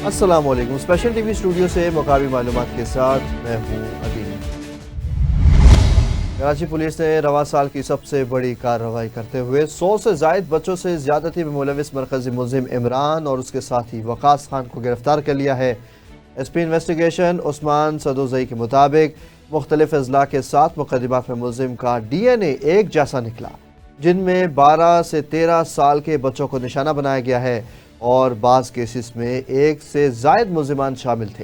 अस्सलाम वालेकुम। Special TV studio से मुकामी मालूमात के साथ मैं हूँ अदील। कराची पुलिस ने रवां साल की सबसे बड़ी कार्रवाई करते हुए 100 से जायद बच्चों से ज्यादती में मुलविस मरकजी मुलजिम इमरान और उसके साथी वकास खान को गिरफ्तार कर लिया है। एसपी इन्वेस्टिगेशन उस्मान सदोजई के मुताबिक मुख्तलिफ अजला के 7 मुकदमात में मुलजिम का DNA एक जैसा निकला, जिनमें 12 से 13 साल के बच्चों को निशाना बनाया गया है और बाज़ केसेस में 1 से ज़ायद मुलजिमान शामिल थे।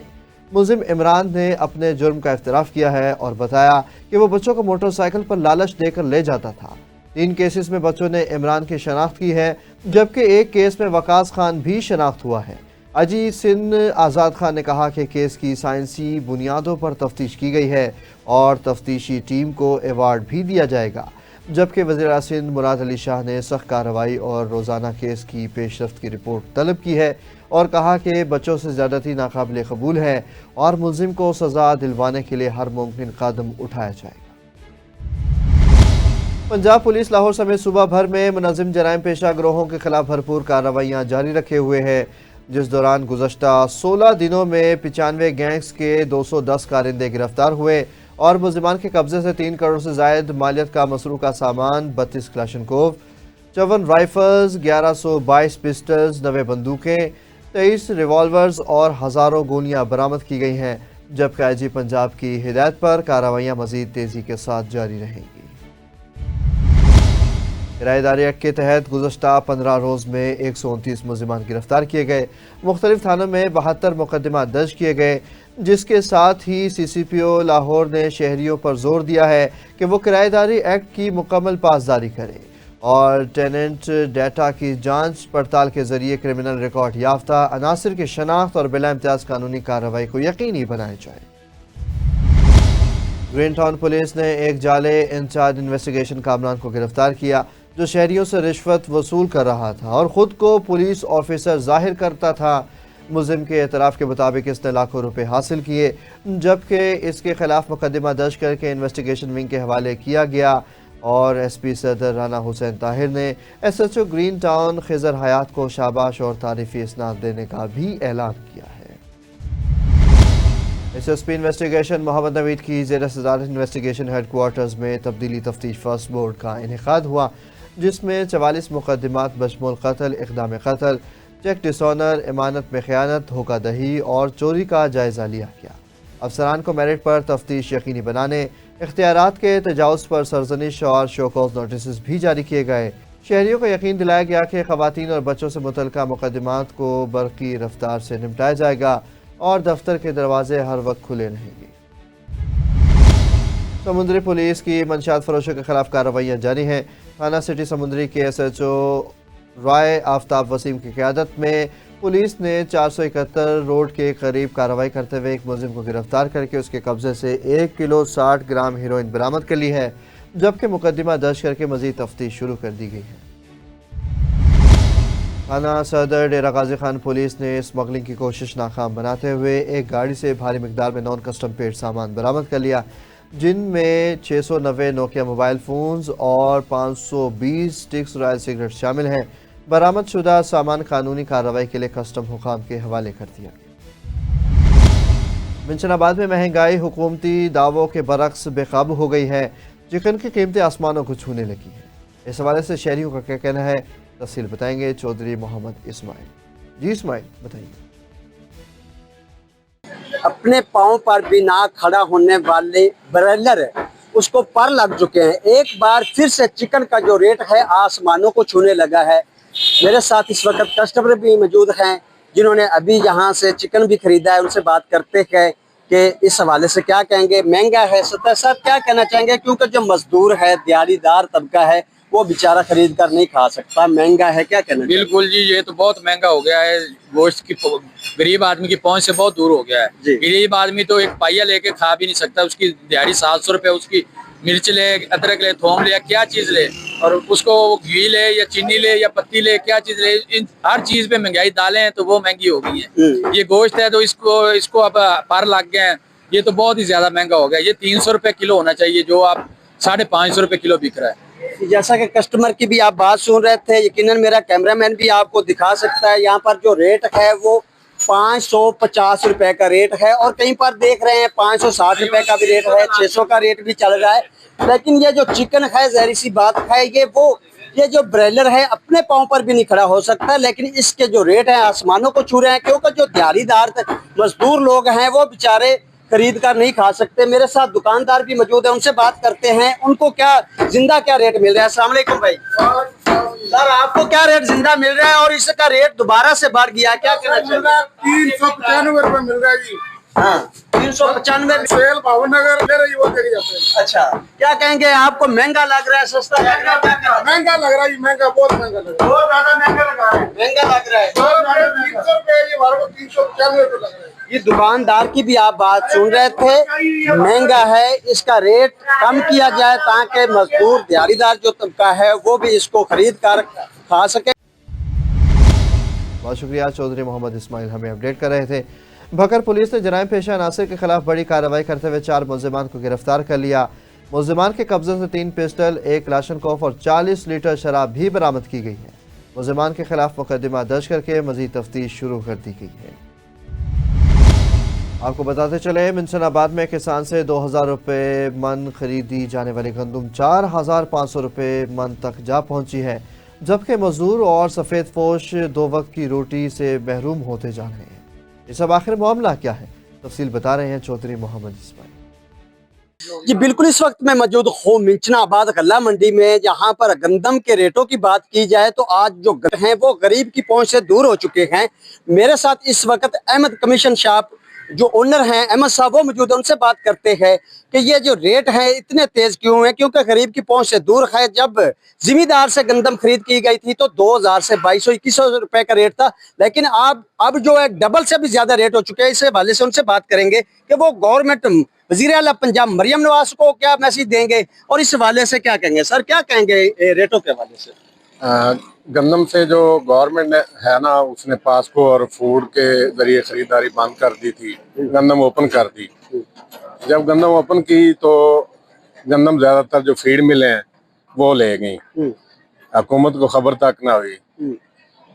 मुलजिम इमरान ने अपने जुर्म का इख्तराफ़ किया है और बताया कि वो बच्चों को मोटरसाइकिल पर लालच देकर ले जाता था। 3 केसेस में बच्चों ने इमरान की शनाख्त की है, जबकि एक केस में वकास खान भी शनाख्त हुआ है। अजीत सिंह आज़ाद खान ने कहा कि केस की साइंसी बुनियादों पर तफ्तीश की गई है और तफ्तीशी टीम को एवार्ड भी दिया जाएगा, जबकि वज़ीर सिंध मुराद अली शाह ने सख्त कार्रवाई और रोज़ाना केस की पेशरफ्त की रिपोर्ट तलब की है और कहा कि बच्चों से ज़्यादती नाकाबिल कबूल है और मुलजिम को सज़ा दिलवाने के लिए हर मुमकिन कदम उठाया जाएगा। पंजाब पुलिस लाहौर समेत सूबा भर में मुनज़्ज़म जराइम पेशा गिरोहों के खिलाफ भरपूर कार्रवाइयाँ जारी रखे हुए हैं, जिस दौरान गुज़श्ता 16 दिनों में 95 गैंग्स के 210 कारिंदे गिरफ्तार हुए और मुलजिमान के कब्जे से 3 करोड़ से जायद मालियत का मसरूका सामान, 32 क्लाशनकोव, 54 राइफल्स, 1122 पिस्टल्स, 90 बंदूकें, 23 रिवॉल्वर्स और हज़ारों गोलियां बरामद की गई हैं, जबकि IG पंजाब की हिदायत पर कार्रवाइयाँ मज़ीद तेज़ी के साथ जारी रहेंगी। किराएदारी एक्ट के तहत गुज़श्ता 15 रोज़ में 129 मुलजिमान गिरफ्तार किए गए। मुख्तलिफ थानों में 72 मुकदमा दर्ज किए गए, जिसके साथ ही CCPO लाहौर ने शहरियों पर जोर दिया है कि वो किराएदारी एक्ट की मुकम्मल पासदारी करें और टेनेंट डाटा की जांच पड़ताल के जरिए क्रिमिनल रिकॉर्ड याफ्ता अनासिर की शनाख्त और बिला इम्तियाज कानूनी कार्रवाई को यकीनी बनाया जाए। ग्रीन टाउन पुलिस ने एक जाले इंचार्ज इन्वेस्टिगेशन कामरान को गिरफ्तार किया, जो शहरियों से रिश्वत वसूल कर रहा था और ख़ुद को पुलिस ऑफिसर जाहिर करता था। मुलजिम के एतराफ़ के मुताबिक इसने लाखों रुपए हासिल किए, जबकि इसके खिलाफ मुकदमा दर्ज करके इन्वेस्टिगेशन विंग के हवाले किया गया और SP सदर राना हुसैन ताहिर ने SHO ग्रीन टाउन खिजर हयात को शाबाश और तारीफ़ी इसनाद देने का भी ऐलान किया है। SSP इन्वेस्टिगेशन मोहम्मद नवीद की ज़ेर सदारत इन्वेस्टिगेशन हेडक्वार्टर्स में तब्दीली तफ्तीश फर्स्ट बोर्ड का इनेकाद हुआ, जिसमें 44 मुकदमात बशमूल कत्ल, इक़दाम कत्ल, चेक डिसऑनर, इमानत में ख़यानत, धोखा दही और चोरी का जायज़ा लिया गया। अफसरान को मेरिट पर तफ्तीश यकीनी बनाने, इख्तियारात के तजावुज़ पर सरजनिश और शोकॉज नोटिस भी जारी किए गए। शहरियों को यकीन दिलाया गया कि ख़वातीन और बच्चों से मुतल्लिक़ा मुकदमात को बरक़ी रफ्तार से निपटाया जाएगा और दफ्तर के दरवाजे हर वक्त खुले रहेंगे। समुद्री पुलिस की मंशियात फरोशों के खिलाफ कार्रवाइयाँ जारी हैं। थाना सिटी समुद्री के SHO राय आफ्ताब वसीम की क़यादत में पुलिस ने 471 रोड के करीब कार्रवाई करते हुए एक मुलजिम को गिरफ्तार करके उसके कब्जे से 1 किलो 60 ग्राम हेरोइन बरामद कर ली है, जबकि मुकदमा दर्ज करके मजीद तफ्तीश शुरू कर दी गई है। थाना सदर डेरा गाजी खान पुलिस ने स्मगलिंग की कोशिश नाकाम बनाते हुए एक गाड़ी से भारी मिकदार में नॉन कस्टम पेड सामान बरामद कर लिया, जिनमें 690 नोकिया मोबाइल फ़ोन्स और 520 स्टिक्स रॉयल सिगरेट शामिल हैं। बरामद शुदा सामान कानूनी कार्रवाई के लिए कस्टम हुकाम के हवाले कर दिया। मिंशनाबाद में महंगाई हुकूमती दावों के बरक्स बेकाबू हो गई है। चिकन की कीमतें आसमानों को छूने लगी हैं। इस हवाले से शहरियों का क्या कहना है, तफसील बताएंगे चौधरी मोहम्मद इस्माइल। जी इस्माइल बताइए। अपने पाँव पर भी ना खड़ा होने वाले ब्रॉयलर उसको पर लग चुके हैं। एक बार फिर से चिकन का जो रेट है आसमानों को छूने लगा है। मेरे साथ इस वक्त कस्टमर भी मौजूद हैं जिन्होंने अभी यहाँ से चिकन भी खरीदा है। उनसे बात करते हैं कि इस हवाले से क्या कहेंगे। महंगा है सत्तर साहब, क्या कहना चाहेंगे, क्योंकि जो मजदूर है, दिहाड़ीदार तबका है, वो बेचारा खरीद कर नहीं खा सकता, महंगा है, क्या कहना। बिल्कुल जी, ये तो बहुत महंगा हो गया है। गोश्त की गरीब आदमी की पहुंच से बहुत दूर हो गया है। गरीब आदमी तो एक पाइया लेके खा भी नहीं सकता। उसकी दिहाड़ी 700 रुपये, उसकी मिर्च ले, अदरक ले, थोम ले, क्या चीज ले, और उसको घी ले या चीनी ले या पत्ती ले, क्या चीज ले, इन हर चीज पे महंगाई। दालें हैं तो वो महंगी हो गई है। ये गोश्त है तो इसको अब पर लग गए हैं। ये तो बहुत ही ज्यादा महंगा हो गया। ये 300 रुपये किलो होना चाहिए, जो आप 550 रुपये किलो बिक रहा है। जैसा कि कस्टमर की भी आप बात सुन रहे थे, यकीनन मेरा कैमरामैन भी आपको दिखा सकता है। यहाँ पर जो रेट है वो 550 रुपए का रेट है, और कहीं पर देख रहे हैं 560 रुपए का भी रेट है, 600 का रेट भी चल रहा है। लेकिन ये जो चिकन है, ज़ाहिर सी बात है, ये जो ब्रॉयलर है अपने पाँव पर भी नहीं खड़ा हो सकता, लेकिन इसके जो रेट हैं आसमानों को छू रहे हैं, क्योंकि जो दिहाड़ीदार मजदूर लोग हैं वो बेचारे खरीद कर नहीं खा सकते। मेरे साथ दुकानदार भी मौजूद है, उनसे बात करते हैं उनको क्या जिंदा क्या रेट मिल रहा है। अस्सलाम वालेकुम भाई। सर, आपको क्या रेट जिंदा मिल रहा है और इसका रेट दोबारा से बढ़ गया, क्या कहना चाहिए? 395 रुपए मिल रहा है जी। हाँ, 395 सेल भावनगर ले रही वो देखी जाते हैं। अच्छा, क्या कहेंगे, आपको महंगा लग रहा है, सस्ता लग रहा है? महंगा लग रहा है जी, महंगा, बहुत महंगा लग रहा है, बहुत ज्यादा महंगा लगा है, महंगा लग रहा है। 300 रुपए, ये हमारे को 395 रुपए लग रहा है। ये दुकानदार की भी आप बात सुन रहे थे, महंगा है, इसका रेट कम किया जाए ताकि मजदूर दिहाड़ीदार जो तबका है वो भी इसको खरीद कर खा सके। बहुत शुक्रिया। चौधरी मोहम्मद इस्माइल हमें अपडेट कर रहे थे। भकर पुलिस ने जराइम पेशा अनासर के खिलाफ बड़ी कार्रवाई करते हुए 4 मुलजिमान को गिरफ्तार कर लिया। मुलजिमान के कब्जे से 3 पिस्टल, 1 क्लाशनकोफ और 40 लीटर शराब भी बरामद की गई है। मुलजिमान के खिलाफ मुकदमा दर्ज करके मजीद तफ्तीश शुरू कर दी गई है। आपको बताते चले, मिंसनाबाद में किसान से 2000 रुपये मन खरीदी जाने वाली गंदम 4500 रुपये मन तक जा पहुंची है, जबकि मजदूर और सफ़ेद पोश 2 वक्त की रोटी से महरूम होते जा रहे हैं। ये सब आखिर मामला क्या है, तफसील बता रहे हैं चौधरी मोहम्मद इस्माइल। जी बिल्कुल, इस वक्त मैं मौजूद हूँ मिंचनाबाद गल्ला मंडी में, जहाँ पर गंदम के रेटों की बात की जाए तो आज जो हैं वो गरीब की पहुंच से दूर हो चुके हैं। मेरे साथ इस वक्त अहमद कमीशन शॉप जो ओनर हैं अहमद साहब वो मौजूद है, उनसे बात करते हैं कि ये जो रेट है इतने तेज क्यों है, क्योंकि गरीब की पहुंच से दूर है। जब जिमीदार से गंदम खरीद की गई थी तो 2000 से 2200-2100 रुपए का रेट था, लेकिन अब जो है डबल से भी ज्यादा रेट हो चुके हैं। इस हवाले से उनसे बात करेंगे कि वो गवर्नमेंट वज़ीर आला पंजाब मरियम नवाज को क्या मैसेज देंगे और इस हवाले से क्या कहेंगे। सर, क्या कहेंगे रेटों के हवाले से? गंदम से जो गवर्नमेंट है ना, उसने पास्को और फूड के जरिए खरीदारी बंद कर दी थी, गंदम ओपन कर दी। जब गंदम ओपन की तो गंदम ज्यादातर जो फीड मिले हैं वो ले गई, हुकूमत को खबर तक ना हुई।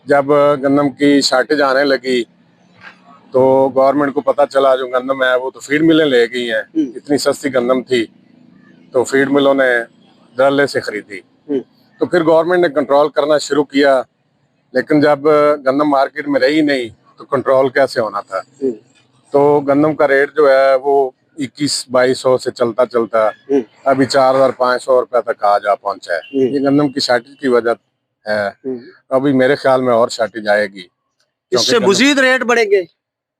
जब गंदम की शार्टेज आने लगी तो गवर्नमेंट को पता चला जो गंदम है वो तो फीड मिलें ले गई हैं। इतनी सस्ती गंदम थी तो फीड मिलों ने धड़ल्ले से खरीदी, तो फिर गवर्नमेंट ने कंट्रोल करना शुरू किया। लेकिन जब गंदम मार्केट में रही नहीं तो कंट्रोल कैसे होना था। तो गंदम का रेट जो है वो 2100-2200 से चलता चलता अभी 4500 रुपए तक आ जा पहुंचा है। ये गंदम की शार्टेज की वजह है। अभी मेरे ख्याल में और शार्टेज आएगी, इससे मजीद रेट बढ़ेंगे,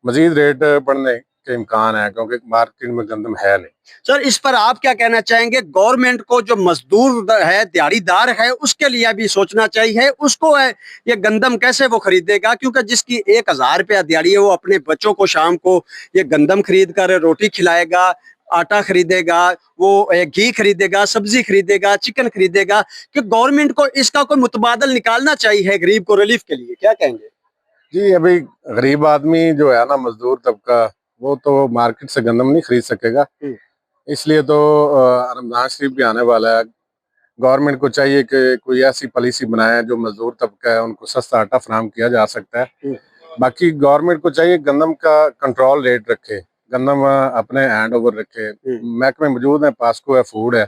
मजीद रेट बढ़ने के इम्कान है, क्योंकि मार्केट में गंदम है नहीं। सर, इस पर आप क्या कहना चाहेंगे? गवर्नमेंट को जो मजदूर है दिहाड़ीदार है उसके लिए भी सोचना चाहिए, उसको है ये गंदम कैसे वो खरीदेगा, क्योंकि जिसकी 1000 रुपया दिहाड़ी है वो अपने बच्चों को शाम को ये गंदम खरीद कर रोटी खिलाएगा, आटा खरीदेगा, वो घी खरीदेगा, सब्जी खरीदेगा, चिकन खरीदेगा। कि गवर्नमेंट को इसका कोई मुतबादल निकालना चाहिए गरीब को रिलीफ के लिए, क्या कहेंगे? जी, अभी गरीब आदमी जो है ना, मजदूर तबका, वो तो मार्केट से गंदम नहीं खरीद सकेगा। इसलिए तो रमजान शरीफ भी आने वाला है, गवर्नमेंट को चाहिए कि कोई ऐसी पॉलिसी बनाए जो मजदूर तबका है उनको सस्ता आटा फराहम किया जा सकता है। बाकी गवर्नमेंट को चाहिए गंदम का कंट्रोल रेट रखे, गंदम अपने हैंड ओवर रखे। महकमे मौजूद है, पास्को है, फूड है,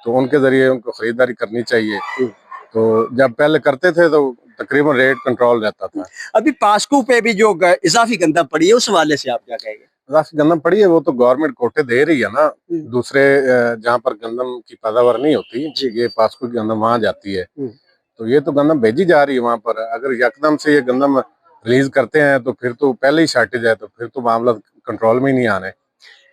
तो उनके जरिए उनको खरीदारी करनी चाहिए। तो जब पहले करते थे तो तकरीबन रेट कंट्रोल रहता था। अभी पास्को पे भी जो इजाफी गंदम पड़ी है उस हवाले से आप क्या कहेंगे? इजाफी गंदम पड़ी है, वो तो गवर्नमेंट कोटे दे रही है ना, दूसरे जहाँ पर गंदम की पैदावार नहीं होती, ये पास्को की गंदम वहां जाती है, तो ये तो गंदम भेजी जा रही है वहां पर। अगर यकदम से ये गंदम रिलीज करते हैं तो फिर तो पहले ही शार्टेज है, तो फिर तो मामला कंट्रोल में ही नहीं आने।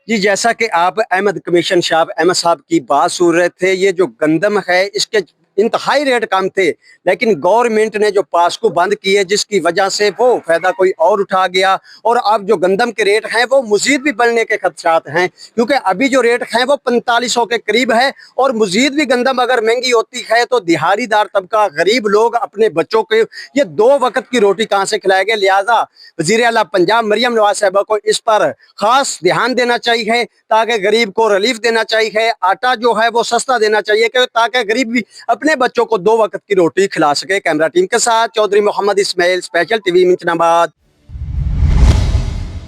जी, जैसा कि आप अहमद कमीशन शॉप अहमद साहब की बात सुन रहे थे, ये जो गंदम है इसके इंतहाई रेट कम थे, लेकिन गवर्नमेंट ने जो पास्को बंद की है जिसकी वजह से वो फायदा कोई और उठा गया, और अब जो गंदम के रेट हैं वो मजीद भी बढ़ने के खदशात हैं, क्योंकि अभी जो रेट हैं वो 4500 के करीब है, और मजीद भी गंदम अगर महंगी होती है तो दिहाड़ीदार तबका, गरीब लोग अपने बच्चों को ये 2 वक्त की रोटी कहाँ से खिलाएंगे। लिहाजा वज़ीर आला पंजाब मरियम नवाज साहबा को इस पर खास ध्यान देना चाहिए, ताकि गरीब को रिलीफ देना चाहिए, आटा जो है वो सस्ता देना चाहिए, ताकि गरीब भी अपने बच्चों को 2 वक्त की रोटी खिला सके। कैमरा टीम के साथ चौधरी मोहम्मद इस्माइल, स्पेशल टीवी मिंचनाबाद।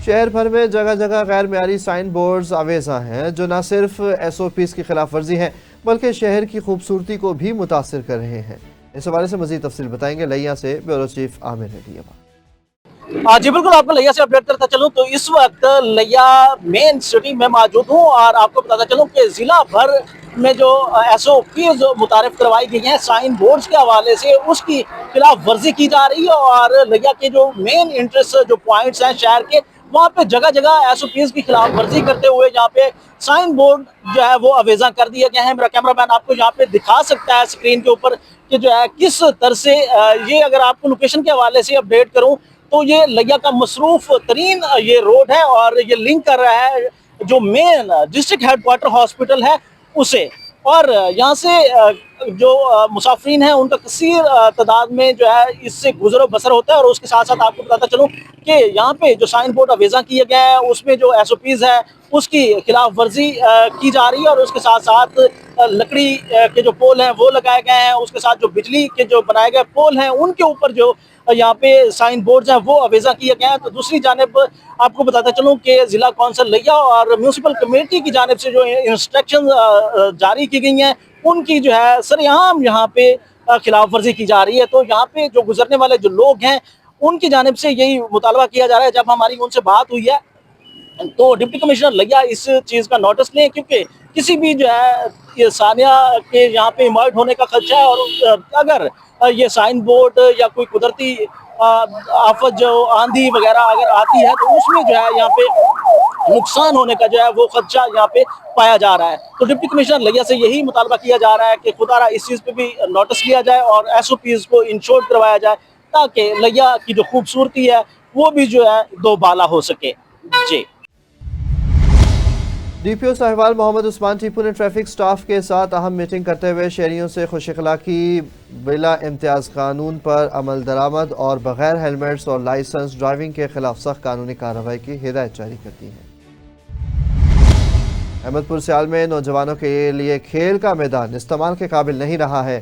शहर भर में जगह जगह गैर मेयारी साइन बोर्ड्स आवेजा हैं जो न सिर्फ SOPs की खिलाफ वर्जी हैं बल्कि शहर की खूबसूरती को भी मुतासिर कर रहे हैं। इस हवाले से मजीद तफसील बताएंगे लिया से ब्यूरो चीफ आमिर रेडिया। जी बिल्कुल, आपको लिया से अपडेट करता चलूं तो इस वक्त लिया मेन सिटी में मौजूद हूं और आपको बताता चलूं कि जिला भर में जो SOPs मुतारिफ करवाई गई हैं साइन बोर्ड्स के हवाले से, उसकी खिलाफ वर्जी की जा रही है और लिया के जो मेन इंटरेस्ट जो पॉइंट्स हैं शहर के, वहाँ पे जगह जगह SOPs की खिलाफ वर्जी करते हुए यहाँ पे साइन बोर्ड जो है वो अवेजा कर दिया गया है। मेरा कैमरामैन आपको यहाँ पे दिखा सकता है स्क्रीन के ऊपर कि जो है किस तरह से ये, अगर आपको लोकेशन के हवाले से अपडेट करूँ तो ये लिया का मसरूफ तरीन ये रोड है और ये लिंक कर रहा है जो मेन डिस्ट्रिक्ट हेडक्वार्टर हॉस्पिटल है उसे, और यहाँ से जो मुसाफिरीन हैं उनका कसीर तादाद में जो है इससे गुजरो बसर होता है। और उसके साथ साथ आपको बताता चलूँ कि यहाँ पे जो साइन बोर्ड अवेजा किया गया है उसमें जो SOPs है उसकी खिलाफ वर्जी की जा रही है और उसके साथ साथ लकड़ी के जो पोल हैं वो लगाए गए हैं, उसके साथ जो बिजली के जो बनाए गए पोल हैं उनके ऊपर जो यहाँ पे साइन बोर्ड्स हैं वो अवेजा किए गए हैं। तो दूसरी जानिब आपको बताता चलूँ कि जिला कौंसिल लिया और म्यूनसिपल कमेटी की जानिब से जो इंस्ट्रक्शन जारी की गई हैं उनकी जो है सरेआम यहाँ पे खिलाफ वर्जी की जा रही है। तो यहाँ पे जो गुजरने वाले जो लोग हैं उनकी जानिब से यही मुतालबा किया जा रहा है। जब हमारी उनसे बात हुई है तो डिप्टी कमिश्नर लिया इस चीज़ का नोटिस लें, क्योंकि किसी भी जो है ये सानिया के यहाँ पे इमर्ज होने का खदशा है और अगर ये साइन बोर्ड या कोई कुदरती आफत जो आंधी वगैरह अगर आती है तो उसमें जो है यहाँ पे नुकसान होने का जो है वो खदशा यहाँ पे पाया जा रहा है। तो डिप्टी कमिश्नर लिया से यही मुतालबा किया जा रहा है कि खुदारा इस चीज़ पे भी नोटिस लिया जाए और SOPs को इंश्योर करवाया जाए ताकि लिया की जो खूबसूरती है वो भी जो है दोबाला हो सके। जी DPO साहिवाल मोहम्मद उस्मान टीपू ने ट्रैफिक स्टाफ के साथ अहम मीटिंग करते हुए शहरियों से खुश अखलाकी, बिला इम्तियाज़ कानून पर अमल दरामद और बगैर हेलमेट्स और लाइसेंस ड्राइविंग के खिलाफ सख्त कानूनी कार्रवाई की हिदायत जारी कर दी है। अहमदपुर सियाल में नौजवानों के लिए खेल का मैदान इस्तेमाल के काबिल नहीं रहा है,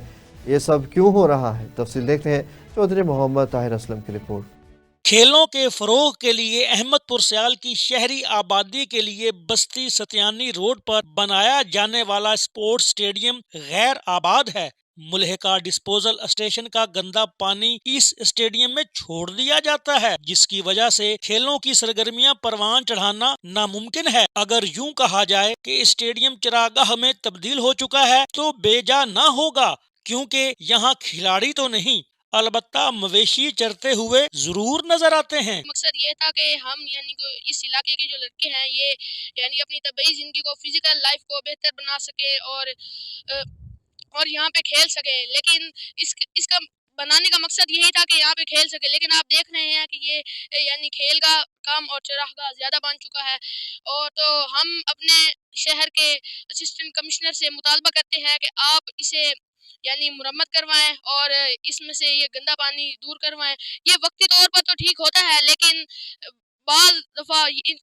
ये सब क्यों हो रहा है? तफसील देखते हैं चौधरी मोहम्मद ताहिर असलम की रिपोर्ट। खेलों के फरोग के लिए अहमदपुर सियाल की शहरी आबादी के लिए बस्ती सतियानी रोड पर बनाया जाने वाला स्पोर्ट्स स्टेडियम गैर आबाद है। मुल्हिका डिस्पोजल स्टेशन का गंदा पानी इस स्टेडियम में छोड़ दिया जाता है, जिसकी वजह से खेलों की सरगर्मियां परवान चढ़ाना नामुमकिन है। अगर यूं कहा जाए कि स्टेडियम चरागाह में तब्दील हो चुका है तो बेजा ना होगा, क्योंकि यहाँ खिलाड़ी तो नहीं अलबत्ता मवेशी चरते हुए जरूर नजर आते हैं। मकसद ये था कि हम यानी इस इलाके के जो लड़के हैं ये यानी अपनी तबीयी जिंदगी को, फिजिकल लाइफ को बेहतर बना सके और यहाँ पे खेल सके। लेकिन इसका बनाने का मकसद यही था कि यहाँ पे खेल सके, लेकिन आप देख रहे हैं कि ये यानी खेल का काम और चरागाह ज़्यादा बन चुका है। और तो हम अपने शहर के असिस्टेंट कमिश्नर से मुतालबा करते हैं कि आप इसे यानी मुरम्मत करवाएं और इसमें से ये गंदा पानी दूर करवाएं। ये वक्ती तौर पर तो ठीक होता है, लेकिन बाज़ दफ़ा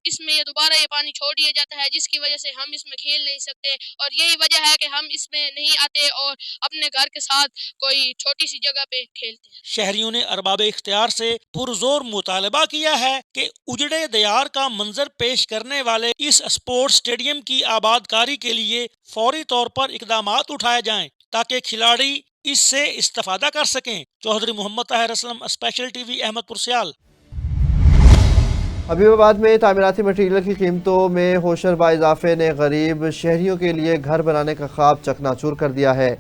इसमें ये दोबारा ये पानी छोड़ दिया जाता है, जिसकी वजह से हम इसमें खेल नहीं सकते। और यही वजह है कि हम इसमें नहीं आते और अपने घर के साथ कोई छोटी सी जगह पे खेलते हैं। शहरियों ने अरबाब इख्तियार से पुरजोर मुतालबा किया है कि उजड़े दयार का मंजर पेश करने वाले इस स्पोर्ट्स स्टेडियम की आबादकारी के लिए फौरी तौर पर इकदामात उठाए जाएं ताकि खिलाड़ी इससे इस्तेफादा कर सकें। चौधरी मोहम्मद ताहिर असलम, स्पेशल टीवी, अहमदपुर सियाल। हबीबाबाद में तामीराती मटीरियल की कीमतों में होशरबा इजाफे ने गरीब शहरियों के लिए घर बनाने का ख्वाब चकनाचूर कर दिया है।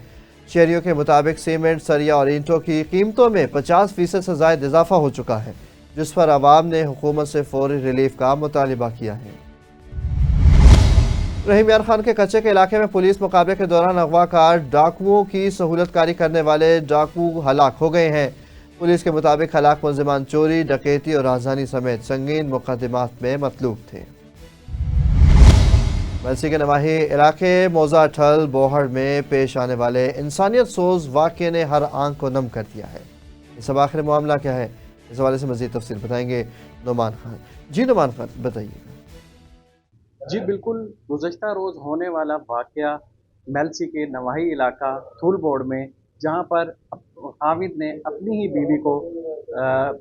शहरियों के मुताबिक सीमेंट, सरिया और ईंटों की कीमतों में 50% से ज़ायद इजाफा हो चुका है, जिस पर आवाम ने हुकूमत से फौरी रिलीफ का मुतालिबा किया है। रहीम यार खान के कच्चे के इलाके में पुलिस मुकाबले के दौरान अगवाकार डाकुओं की सहूलतकारी करने वाले डाकू हलाक हो गए हैं। पुलिस के मुताबिक हलाक मुलजिमान चोरी, डकैती और राजधानी समेत संगीन मुकदमात में मतलूब थे। बंसी के नवाही इलाके मौजा ठल बोहड़ में पेश आने वाले इंसानियत सोज वाक़े ने हर आंख को नम कर दिया है। इस सब आखिर मामला क्या है, इस हवाले से मज़ीद तफसील बताएंगे नुमान खान। जी नुमान खान, बताइए। जी बिल्कुल, गुज़श्ता रोज़ होने वाला वाक़या मेलसी के नवाही इलाका थूल बोर्ड में, जहां पर हामिद ने अपनी ही बीवी को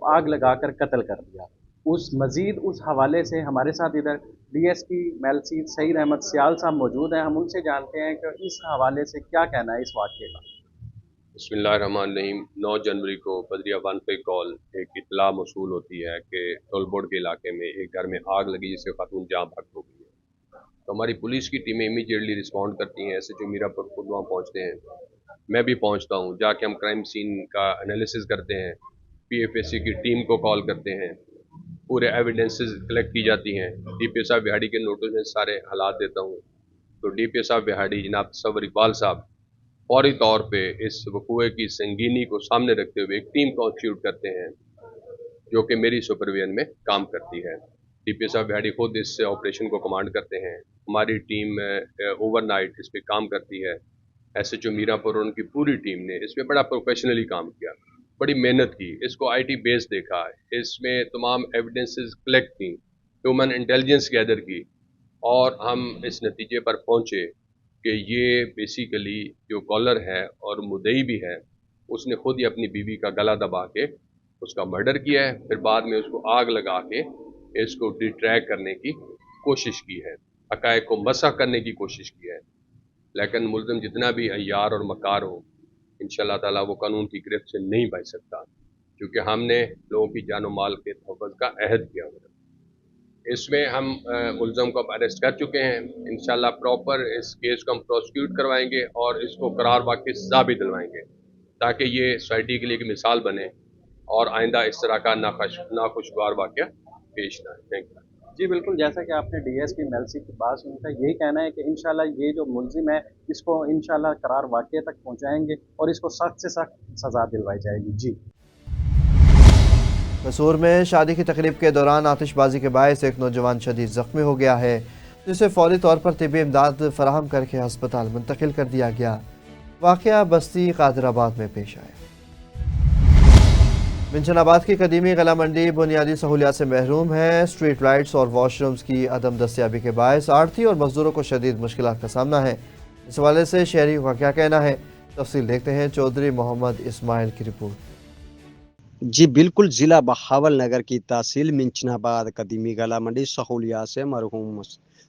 आग लगाकर कत्ल कर दिया। उस मज़ीद उस हवाले से हमारे साथ इधर DSP मेलसी सईद अहमद सियाल साहब मौजूद हैं। हम उनसे जानते हैं कि इस हवाले से क्या कहना है इस वाक़े का। बिस्मिल्लाहिर्रहमानिर्रहीम। 9 जनवरी को बदरिया 1 पे कॉल एक इतला मौसूल होती है कि टोलबोर्ड के इलाके में एक घर में आग लगी जिससे खातून जाँ बहक हो गई है। तो हमारी पुलिस की टीमें इमीडिएटली रिस्पॉन्ड करती हैं। SHO मीरापुर खुद वहाँ पहुँचते हैं, मैं भी पहुँचता हूँ। जाके हम क्राइम सीन का एनालिसिस करते हैं, PFAC की टीम को कॉल करते हैं, पूरे एविडेंसेस कलेक्ट की जाती हैं। DPO साहब बिहाड़ी के नोटिस में सारे हालात देता हूँ। तो DPO साहब बिहाड़ी जनाब तस्वर इकबाल साहब फौरी तौर पे इस वकूए की संगीनी को सामने रखते हुए एक टीम कॉन्स्टिट्यूट करते हैं जो कि मेरी सुपरविजन में काम करती है। DPO साहब बिहाड़ी खुद इस ऑपरेशन को कमांड करते हैं। हमारी टीम ओवरनाइट इस पे काम करती है। SHO मीरापुर और उनकी पूरी टीम ने इस पे बड़ा प्रोफेशनली काम किया, बड़ी मेहनत की, इसको IT बेस देखा, इसमें तमाम एविडेंसेस कलेक्ट की, ह्यूमन इंटेलिजेंस गैदर की, और हम इस नतीजे पर पहुँचे कि ये बेसिकली जो कॉलर है और मुद्दई भी है, उसने खुद ही अपनी बीवी का गला दबा के उसका मर्डर किया है, फिर बाद में उसको आग लगा के इसको डिट्रैक करने की कोशिश की है, हक़ाइक़ को मसह करने की कोशिश की है। लेकिन मुल्ज़िम जितना भी अय्यार और मकार हो, इंशाअल्लाह ताला वो कानून की गिरफ्त से नहीं बच सकता, क्योंकि हमने लोगों की जान और माल के तहफ़्फ़ुज़ का अहद किया हुआ है। इसमें हम मुल्ज़म को अब अरेस्ट कर चुके हैं। इंशाल्लाह प्रॉपर इस केस को हम प्रोसिक्यूट करवाएंगे और इसको करार वाक़ई सज़ा भी दिलवाएंगे, ताकि ये सोसाइटी के लिए एक मिसाल बने और आइंदा इस तरह का नाखुशगवार वाक़या पेश ना आए। Thank you. जी बिल्कुल, जैसा कि आपने DSP मेलसी की बात सुनी था, यही कहना है कि इंशाल्लाह ये जो मुलजिम है इसको इंशाल्लाह करार वाक़े तक पहुँचाएंगे और इसको सख्त से सख्त सज़ा दिलवाई जाएगी। जी। कसूर में शादी की तकरीब के दौरान आतिशबाजी के बायस एक नौजवान शदीद ज़ख्मी हो गया है, जिसे फौरी तौर पर तिब्बी इमदाद फराहम करके अस्पताल मुंतकिल कर दिया गया। वाक़या बस्ती कादराबाद में पेश आया। मिंचनाबाद की कदीमी गला मंडी बुनियादी सहूलियात से महरूम है। स्ट्रीट लाइट्स और वॉशरूम्स की अदम दस्तियाबी के बायस आड़ती और मजदूरों को शदीद मुश्किलात का सामना है। इस हवाले से शहरियों का क्या कहना है, तफसील देखते हैं चौधरी मोहम्मद इस्माइल की रिपोर्ट। जी बिल्कुल, ज़िला बहावल नगर की तहसील मिंचनाबाद कदीमी गला मंडी सहूलियात से मरहूम।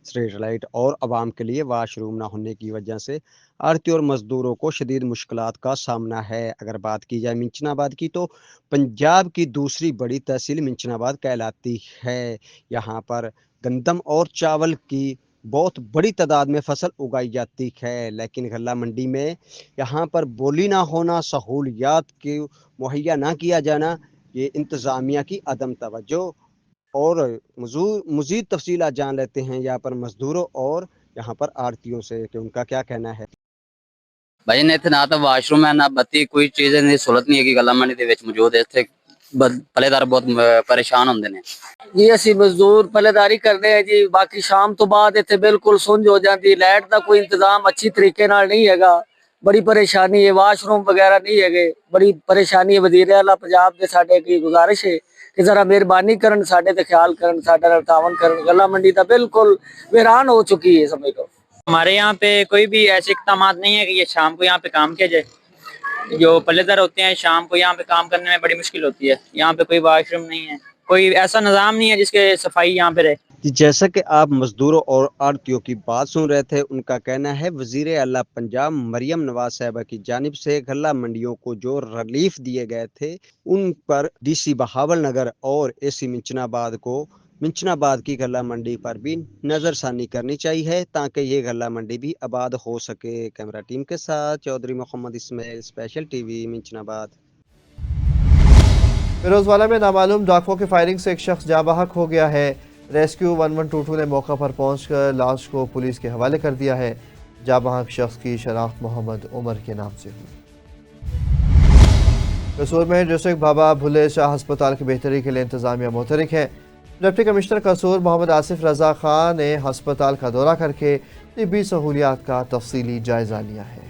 स्ट्रीट लाइट और आवाम के लिए वाशरूम ना होने की वजह से आड़ती और मज़दूरों को शदीद मुश्किलात का सामना है। अगर बात की जाए मिंचनाबाद की, तो पंजाब की दूसरी बड़ी तहसील मिंचनाबाद कहलाती है। यहाँ पर गंदम और चावल की बहुत बड़ी तादाद में फसल उगाई जाती है, लेकिन गला मंडी में यहाँ पर बोली ना होना, सहूलियात की मुहैया ना किया जाना, ये इंतज़ामिया की अदम तवज्जो। और मज़ीद तफसीलात जान लेते हैं यहाँ पर मज़दूरों और यहाँ पर आड़तियों से कि उनका क्या कहना है। भाई ने इत्थे ना तो वाशरूम है ना बत्ती, कोई चीज़ नहीं, सहूलत नहीं है कि गला मंडी दे विच मौजूद है। इत्थे पलेदार बहुत परेशान होंदे ने जी। असीं मजदूर पलेदारी करते हैं जी, बाकी शाम तो बाद इत्थे बिल्कुल सुंज हो जाती, लाइट का कोई इंतजाम अच्छी तरीके नाल नहीं हैगा, बड़ी परेशानी है, वाशरूम वगैरह नहीं है, बड़ी परेशानी है। वज़ीर आला पंजाब दे साडे की गुजारिश है कि जरा मेहरबानी करन, साडे ते ख्याल करन, साडे नाल तावन करन। गला मंडी तो बिल्कुल वीरान हो चुकी है, समझ लो। हमारे यहाँ पे कोई भी ऐसे इक़दाम नहीं है कि ये शाम को यहाँ पे काम किया जाए। जो पल्लेदार होते हैं शाम को यहाँ पे काम करने में बड़ी मुश्किल होती है। यहाँ पे कोई वाशरूम नहीं है, कोई ऐसा निज़ाम नहीं है जिसके सफाई यहाँ पे रहे। जैसा कि आप मजदूरों और आड़तियों की बात सुन रहे थे, उनका कहना है वज़ीर आला पंजाब मरियम नवाज साहिबा की जानिब से गला मंडियों को जो रिलीफ दिए गए थे, उन पर DC बहावल नगर और AC मिंचनाबाद को मिंचनाबाद की गला मंडी पर भी नज़रसानी करनी चाहिए, ताकि ये गला मंडी भी आबाद हो सके। कैमरा टीम के साथ चौधरी मोहम्मद इस्माइल, स्पेशल TV मिंचनाबाद। फिरोजवाला में नामालूम डाकुओं की फायरिंग से एक शख्स जाँ बहक हो गया है। रेस्क्यू 1122 ने मौका पर पहुंचकर लाश को पुलिस के हवाले कर दिया है। जाँ बहक शख्स की शनाख्त मोहम्मद उमर के नाम से हुई। कसूर में डिस्ट्रिक्ट बाबा भुले शाह अस्पताल की बेहतरी के लिए इंतजामिया मुतहरिक है। डिप्टी कमिश्नर कसूर मोहम्मद आसिफ रजा खान ने अस्पताल का दौरा करके तिब्बी सहूलियात का तफसीली जायजा लिया है।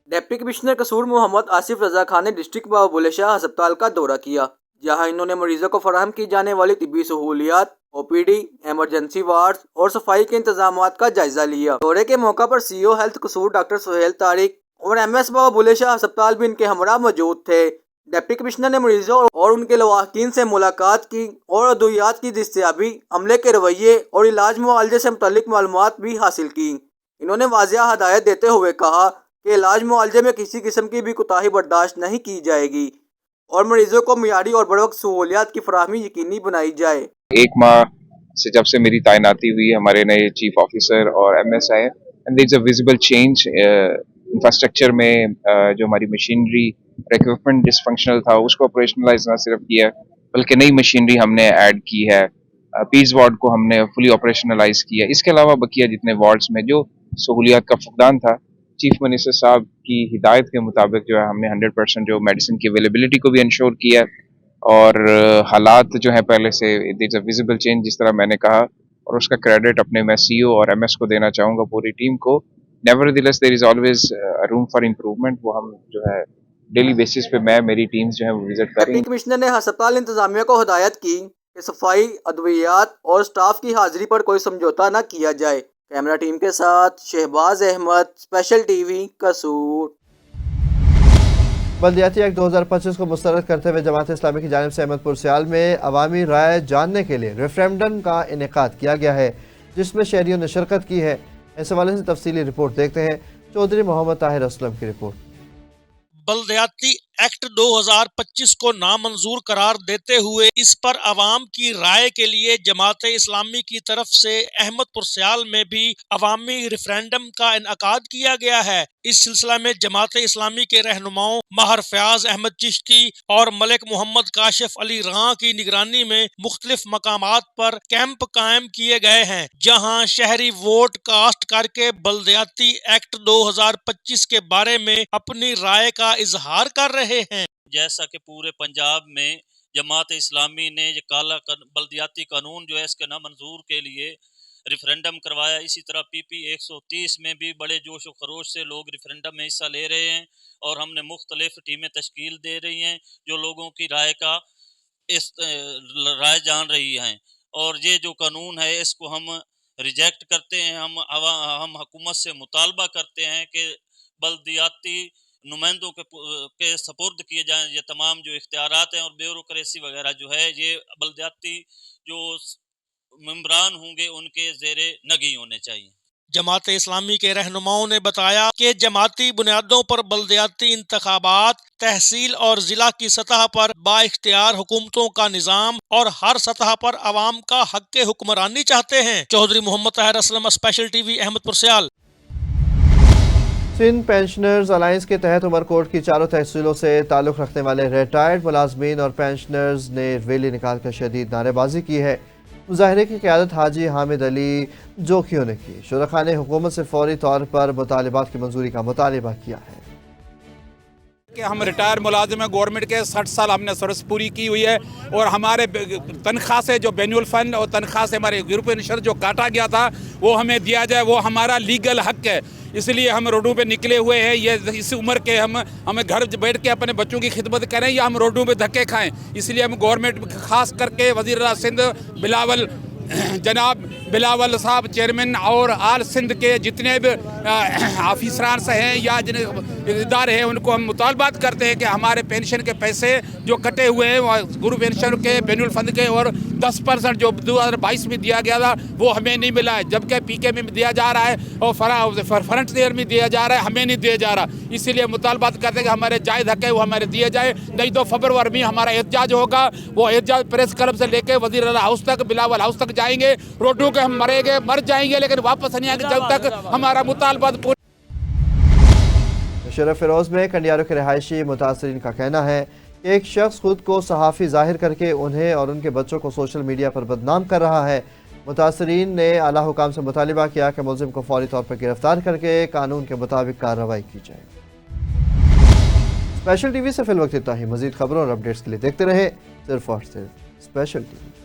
डिप्टी कमिश्नर कसूर मोहम्मद आसिफ रजा खान ने डिस्ट्रिक्ट बाबा भुले शाह अस्पताल का दौरा किया, जहां इन्होंने मरीजों को फराहम की जाने वाली तिब्बी सहूलियात, OPD, एमरजेंसी वार्ड और सफाई के इंतजामात का जायजा लिया। दौरे के मौका पर CEO हेल्थ कसूर डॉक्टर सुहेल तारिक और MS बाबा भुले शाह अस्पताल भी इनके हमरा मौजूद थे। डिप्टी कमिश्नर ने मरीजों और उनके लवाहकीन से मुलाकात की और अद्वियात की दस्तयाबी, अमले के रवैये और इलाज मुआलजे से मुतल्लिक मालूमात भी हासिल की। इन्होंने वाज़िया हदायत देते हुए कहा कि इलाज मुआलजे में किसी किस्म की भी कोताही बर्दाश्त नहीं की जाएगी और मरीजों को मियारी और बड़वक्त सहूलियात की फराहमी यकीनी बनाई जाए। 1 माह से जब से मेरी तैनाती हुई, हमारे नए चीफ ऑफिसर और MS आए, and there is a visible change infrastructure में। जो हमारी मशीनरी इक्विपमेंट डिसफंक्शनल था उसको ऑपरेशनलाइज ना सिर्फ किया बल्कि नई मशीनरी हमने ऐड की है। पीस वार्ड को हमने फुली ऑपरेशनलाइज किया। इसके अलावा बकिया जितने वार्ड्स में जो सहूलियात का फुकदान था, चीफ मिनिस्टर साहब की हिदायत के मुताबिक जो है हमने 100% जो मेडिसिन की अवेलेबिलिटी को भी इंश्योर किया और हालात जो है पहले से there is a visible change, जिस तरह मैंने कहा, और उसका क्रेडिट अपने मैं CEO और MS को देना चाहूँगा, पूरी टीम को। Nevertheless there is always room for improvement. वो हम जो है डेली बेसिस पे मैं मेरी टीम्स जो है वो विजिट करेंगे। डिप्टी कमिश्नर ने अस्पताल इंतजामिया को हिदायत की कि सफाई, अद्वियात और स्टाफ की हाजिरी पर कोई समझौता न किया जाए। कैमरा टीम के साथ शहबाज अहमद, स्पेशल TV, कसूर। बल्दियाती एक्ट 2025 को मुस्तरद करते हुए जमात इस्लामी की जानिब से अहमदपुर सियाल में अवामी राय जानने के लिए रेफरेंडम का इनेकाद किया गया है, जिसमें शहरियों ने शिरकत की है। इस हवाले से तफसीली रिपोर्ट देखते हैं। चौधरी मोहम्मद ताहिर असलम की रिपोर्ट। बल्दियाती एक्ट 2025 को नामंजूर करार देते हुए इस पर अवाम की राय के लिए जमात इस्लामी की तरफ से अहमदपुर सियाल में भी अवामी रेफरेंडम का इनकाद किया गया है। इस सिलसिला में जमात इस्लामी के रहनुमाओं महर फयाज अहमद चिश्ती और मलिक मोहम्मद काशिफ अली रां की निगरानी में मुख्तलिफ मकामात पर कैंप कायम किए गए हैं, जहां शहरी वोट कास्ट करके बल्दियाती एक्ट 2025 के बारे में अपनी राय का इजहार कर रहे हैं। जैसा कि पूरे पंजाब में जमात इस्लामी ने ये काला बल्दियाती कानून जो है इसके नामंजूर के लिए रेफरेंडम करवाया, इसी तरह PP 130 में भी बड़े जोश व खरोश से लोग रेफरेंडम में हिस्सा ले रहे हैं और हमने मुख्तलिफ टीमें तश्कील दे रही हैं जो लोगों की राय का राय जान रही हैं। और ये जो कानून है इसको हम रिजेक्ट करते हैं। हम हुकूमत से मुतालबा करते हैं कि बल्दियाती नुमाइंदों के सपुर्द किए जाएं ये तमाम जो इख्तियारात हैं और ब्यूरोक्रेसी वगैरह जो है ये बल्दियाती जो मेंबरान होंगे उनके ज़ेरे नगी होने चाहिए। जमात इस्लामी के रहनुमाओं ने बताया कि जमाती बुनियादों पर बल्दियाती इंतखाबात तहसील और जिला की सतह पर बाइख्तियार हुकूमतों का निज़ाम और हर सतह पर अवाम का हक हुक्मरानी चाहते हैं। चौधरी मोहम्मद ताहिर असलम, स्पेशल TV, अहमदपुर सियाल। सिंध पेंशनर्स अलायंस के तहत उमरकोट की 4 तहसीलों से ताल्लुक़ रखने वाले रिटायर्ड मुलाजमीन और पेंशनर्स ने रैली निकालकर शदीद नारेबाजी की है। मुजाहरे की क़यादत हाजी हामिद अली जोखियों ने की। शुरका ने हुकूमत से फौरी तौर पर मुतालिबात की मंजूरी का मुतालिबा किया है कि हम रिटायर मुलाजिम हैं गवर्नमेंट के, 60 साल हमने सर्विस पूरी की हुई है और हमारे तनख्वाह से जो बैनुअल फंड और तनख्वाह से हमारे यूरोपियन इंश्योरेंस जो काटा गया था वो हमें दिया जाए, वो हमारा लीगल हक है। इसलिए हम रोडों पे निकले हुए हैं। ये इस उम्र के हमें घर बैठ के अपने बच्चों की खिदमत करें या हम रोडों पे धक्के खाएं। इसलिए हम गवर्नमेंट खास करके वज़ीर आला सिंध जनाब बिलावल साहब चेयरमैन और आल सिंध के जितने भी ऑफिसरान से हैं या जिन इदारे हैं उनको हम मुतालबात करते हैं कि हमारे पेंशन के पैसे जो कटे हुए हैं गुरु पेंशन के बैनुल फंड के और 10% जो 2022 में दिया गया था वो हमें नहीं मिला है, जबकि PK में दिया जा रहा है और फ्रंट ईयर में दिया जा रहा है, हमें नहीं दिया जा रहा। इसीलिए मुतालबात करते हैं कि हमारे जायज़ हक है वो हमारे दिए जाए, नहीं तो फरवरी में हमारा एहतजाज होगा। वो एहतजाज प्रेस क्लब से लेके वज़ीर आला हाउस तक, बिलावल हाउस तक जाएंगे। रोडों के हम मरेंगे, मर जाएंगे, लेकिन वापस नहीं आएंगे जब तक हमारा मुतालबात पूरा। शरफ फिरोज में कंडियारों के रहायशी मुतासरीन का कहना है कि एक शख्स खुद को सहाफ़ी जाहिर करके उन्हें और उनके बच्चों को सोशल मीडिया पर बदनाम कर रहा है। मुतासरीन ने आला हुकाम से मुतालिबा किया कि मुलजिम को फौरी तौर पर गिरफ्तार करके कानून के मुताबिक कार्रवाई की जाए। स्पेशल TV से फिल वक्त इतना ही। मजीद खबरों और अपडेट्स के लिए देखते रहे सिर्फ और सिर्फ स्पेशल TV।